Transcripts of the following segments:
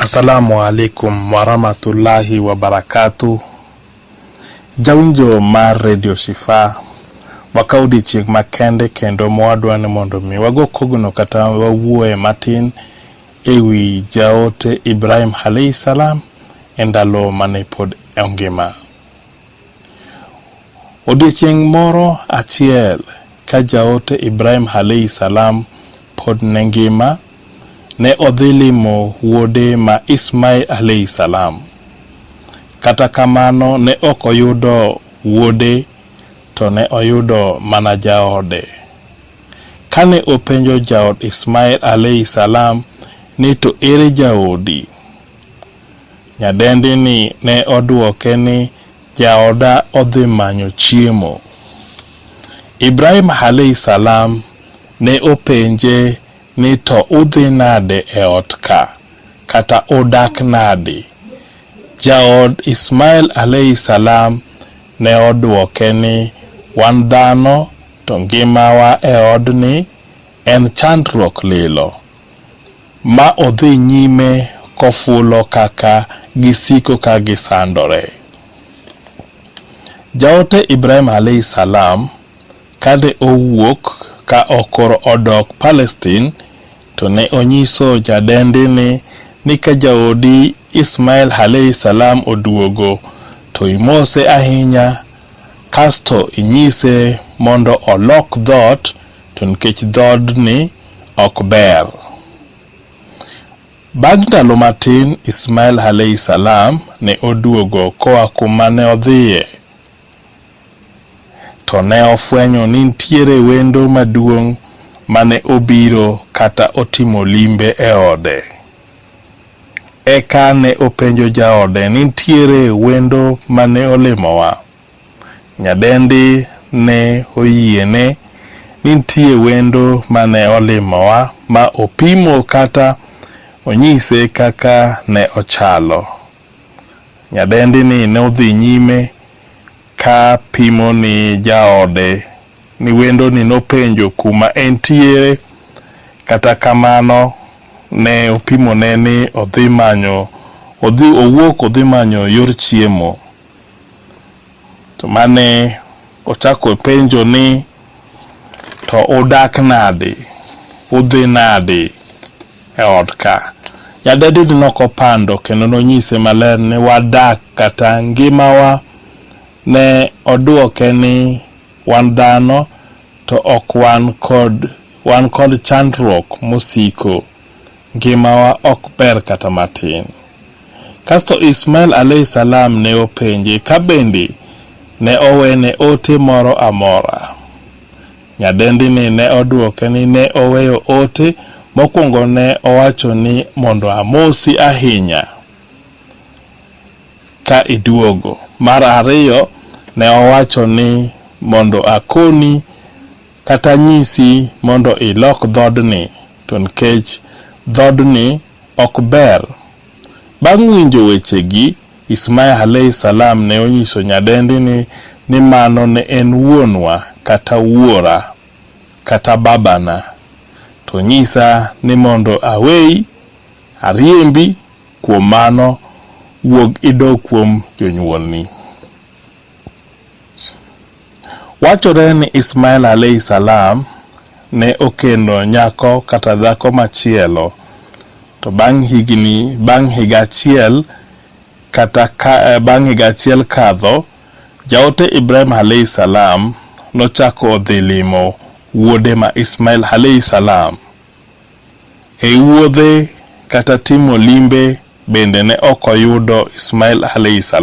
Assalamu alaikum warahmatullahi wabarakatuh. Jawinjo mar Radio Shifa wakaudi chieng makende kendo mwadwa ni mondo mi wago kogno kata wawuoye matin ewi jaote Ibrahim A.S endalo mane pod ngima. Odiochieng moro achiel ka jaote Ibrahim A.S pod ngima, ne odhi limo wuode ma Ismail A.S. Kata kamano ne ok oyudo wuode, to ne oyudo mana jaode. Kane openjo jaod Ismail A.S. ni to ere jaodi, nyadendi ni ne oduoke ni jaoda odhi manyo chiemo. Ibrahim A.S. ne openje ni to udhi nade e ot ka, kata odak nade. Jaod Ismail A.S. ne oduoke ni wan dhano to ngimawa e odni en chandruok lilo, ma odhi nyime kofulo kaka gisiko ka gisandore. Jaote Ibrahim A.S. kade owuok ka okor odok Palestine, to ne onyiso jadendi ni ka jaodi Ismail A.S. oduogo to imose ahinya, kasto inyise mondo olok dhot, to nikech dhodni ok ber. Bang' ndalo matin Ismail A.S. ne oduogo koa kuma ne odhiye, to ne ofwenyo ni nitiere wendo maduong' mane obiro kata otimo limbe e ode. Eka ne openjo jaode ni nitiere wendo mane olimowa. Nyadendi ne oyiene ni nitie wendo mane olimowa, ma opimo kata onyise kaka ne ochalo. Nyadendi ni ne odhi nyime ka pimo ni jaode ni wendo ni nopenjo kuma entiere, kata kamano ne opimo ne ni owuok odhi manyo yor chiemo. To mane ochako penjo ni to udak nade, udhi nade e od ka. Nyadendi nokopando kendo nonyise maler ni wadak kata ngimawa ne oduoke ni wan dhano to ok wan kod chandruok mosiko, ngimawa ok ber kata matin. Kasto Ismail A.S. ne openje ka bende ne owene ote moro amora. Nyadendi ni ne oduoke ni ne oweyo ote. Mokwongo ne owacho ni mondo amosi ahinya ka iduogo. Mar ariyo ne owacho ni mondo akoni kata nyisi mondo ilok dhodni, to nikech dhodni ok ber. Bang' winjo wechegi, Ismail A.S. ne onyiso nyadendi ni mano ne en wuonwa kata wuora kata babana, to nyisa ni mondo awei ariembi, kuom mano wuog idog kuom jonyuolni. Wachore ni Ismail A.S. ne okendo nyako kata dhako machielo, to bang' higa achiel kadho, jaote Ibrahim A.S. nochako odhi limo wuode ma Ismail A.S. E wuodhe kata timo limbe bende ne ok oyudo Ismail A.S.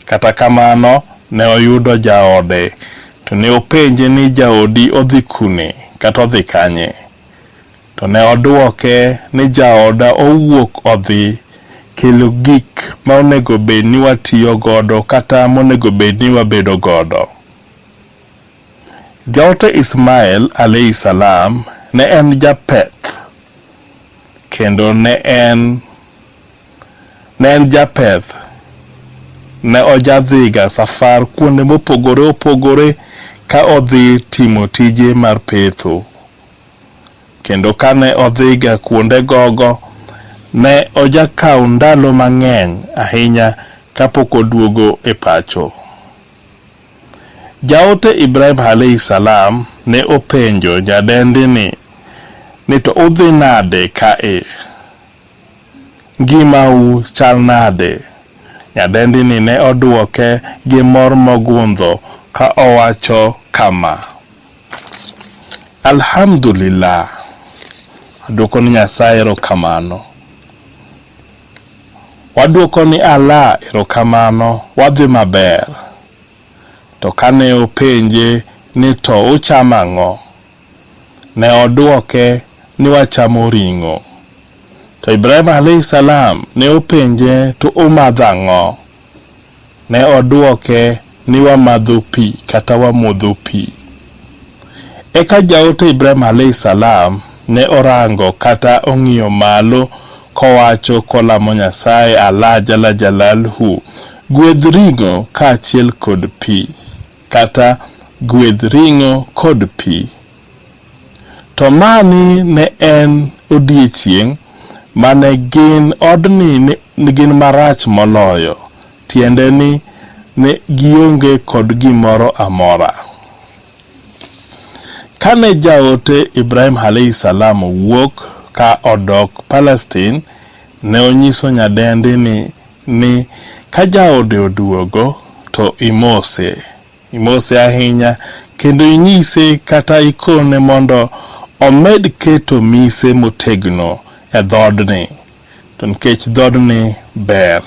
Kata kamano ne oyudo jaode, to ne openje ni jaodi odhi kune kata odhi kanye. To ne oduoke ni jaoda owuok odhi kelo gik ma onego bed ni watiyo godo kata monego bed ni wabedo godo. Jaote Ismail A.S. ne en japeth, kendo ne en japeth. Ne ojadhiga safar kuonde mopogore opogore ka odhi timo tije mar petho. Kendo kane odhiga kuonde gogo, ne ojakao ndalo mang'eny ahinya kapok oduogo e pacho. Jaote Ibrahim A.S ne openjo nyadendi ni to udhi nade kae, ngimau chal nade? Nyadendi ne oduoke gi mor mogundho ka owacho kama: Alhamdulillah, aduoko ni Nyasaye erokamano. Waduoko ni Allah erokamano, wadhi maber. To kane openje ni to uchamo ang'o, ne oduoke ni wachamo ring'o. To Ibrahim A.S ne openje to umadho ang'o, ne oduoke ni wamadho pi kata wamodho pi. Eka jaote Ibrahim A.S ne orango kata ong'iyo malo kowacho kolamo Nyasaye Allah jala jalaluhu gwedh ring'o kaachiel kod pi, kata gwedh ring'o kod pi. To mani ne en odiechieng' mane gin odni ne gin marach moloyo, tiende ni ne gionge kod gimoro amora. Kane jaote Ibrahim A.S wuok ka odok Palestine, ne onyiso nyadendi ni ka jaode oduogo to imose ahinya, kendo inyise kata ikone mondo omed keto mise motegno e dhodni, to nikech dhodni ber.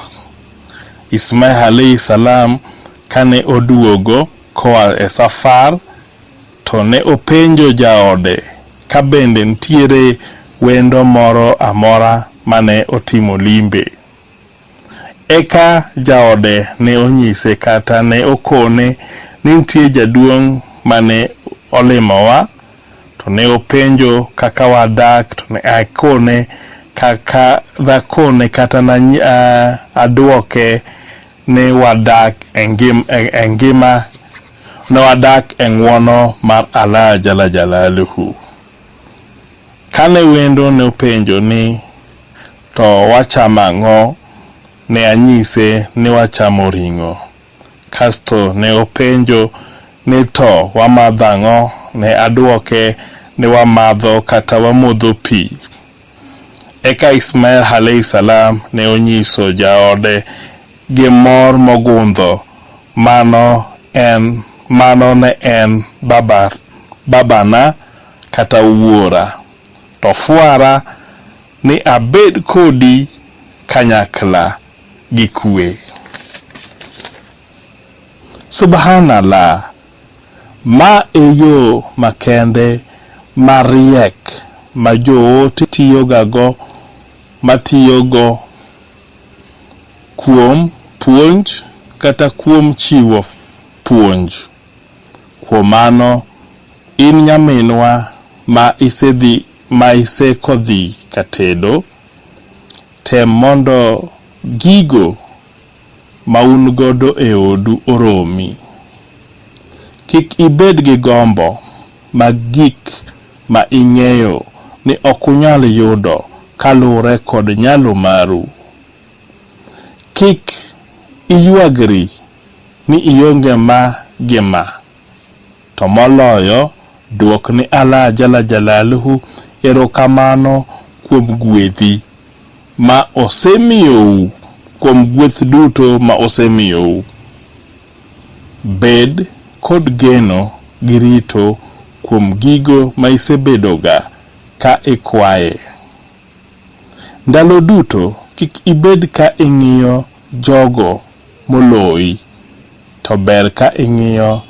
Ismail A.S kane oduogo koa e safar, to ne openjo jaode ka bende ntiere wendo moro amora mane otimo limbe. Eka jaode ne onyise kata ne okone ni nitie jaduong' mane olimowa, to ne openjo kaka wadak, to ne akone kaka dhakone kata aduoke ni wadak e ngima, ne wadak e ng'wono mar Allah jala jalaluhu. Kane wendo ne openjo ni to wachamo ang'o, ne anyise ni wachamo ring'o. Kasto ne openjo ni to wamadho ang'o, ne aduoke ni wamadho kata wamodho pi. Eka Ismail A.S ne onyiso jaode gi mor mogundho mano ne en babana kata wuora, to fuara ni abed kodi kanyakla gi kwe. Subhanallah, ma e yo makende mariek ma joote tiyogago, matiyogo kuom puonj kata kuom chiwo puonj. Kuom mano, in nyaminwa ma isekodhi katedo, tem mondo gigo ma un godo e odu oromi. Kik ibed gi gombo mag gik ma ing'eyo ni okunyal yudo kalure kod nyalo maru. Kik iywagri ni ionge ma gima, to moloyo duok ni Allah jala jalaluhu erokamano kuom gwedhi ma osemiyou, kuom gweth duto ma osemiyou. Bed kod geno gi rito kuom gigo ma isebedoga ka ikwaye. Ndalo duto kik ibed ka ing'iyo jogo moloi, to ber ka ing'iyo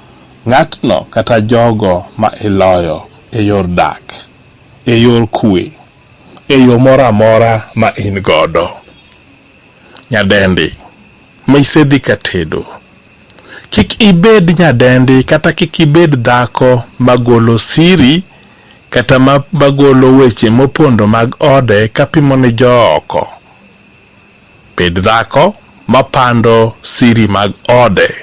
ng'atno kata jogo ma iloyo e yor dak, e yor kwe, e yo moro amora ma in godo. Nyadendi ma isedhi katedo, kik ibed nyadendi kata kik ibed dhako magolo siri kata magolo weche mopondo mag ode kapimo ni jooko. Bed dhako mapando siri mag ode.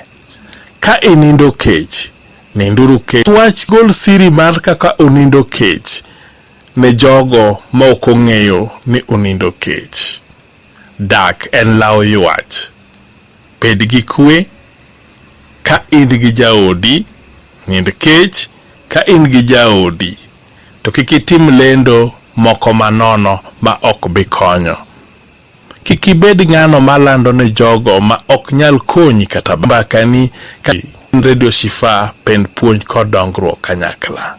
Ka inindo kech, ninduru kech. Wach gol siri mar kaka unindo kech ne jogo ma ok ong'eyo ni unindo kech. dak en law ywach. Bed gi kwe ka in gi jaodi, nind kech ka in gi jaodi, to kik itim lendo moko manono ma ok bi konyo. Kik ibed ng'ano malando ne jogo ma ok nyal konyi kata mbakani ka Radio Shifa pen puonj kod dongruok kanyakla.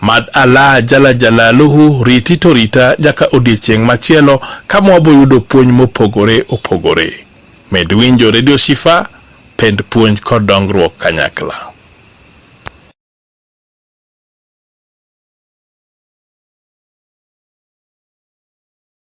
Mad Allah jala jalaluhu riti to rita jaka odiechieng' machielo ka mwabo yudo puonj mopogore opogore. Med winjo Radio Shifa pen puonj kod dongruok kanyakla.